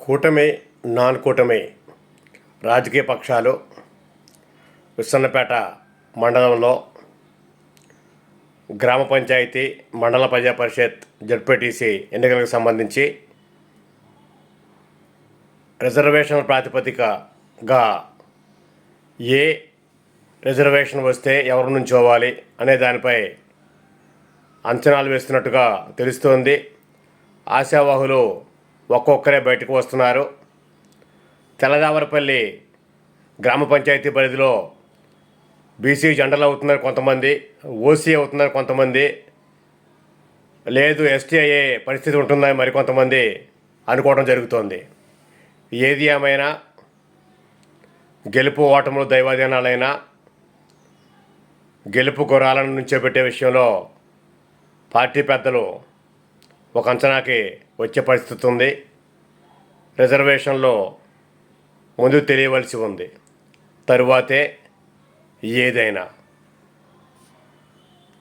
కూటమి నాన్ కూటమి రాజకీయ పక్షాలు విస్సన్నపేట మండలంలో గ్రామ పంచాయతీ మండల ప్రజా పరిషత్ జడ్పీటీసీ ఎన్నికలకు సంబంధించి రిజర్వేషన్ల ప్రాతిపదికగా ఏ రిజర్వేషన్ వస్తే ఎవరి నుంచోవాలి అనే దానిపై అంచనాలు వేస్తున్నట్టుగా తెలుస్తోంది. ఆశావాహులు ఒక్కొక్కరే బయటకు వస్తున్నారు. తెల్లదావరపల్లి గ్రామ పంచాయతీ పరిధిలో బీసీ జెండలు అవుతున్నారు కొంతమంది, ఓసీ అవుతున్నారు కొంతమంది, లేదు ఎస్టీ అయ్యే పరిస్థితి ఉంటుందని మరికొంతమంది అనుకోవడం జరుగుతోంది. ఏది ఏమైనా గెలుపు ఓటములు దైవాధీనాలైనా గెలుపు గుర్రాలను నుంచోబెట్టే విషయంలో పార్టీ పెద్దలు ఒక అంచనాకి వచ్చే పరిస్థితి ఉంది. రిజర్వేషన్లో ముందు తెలియవలసి ఉంది, తరువాతే ఏదైనా.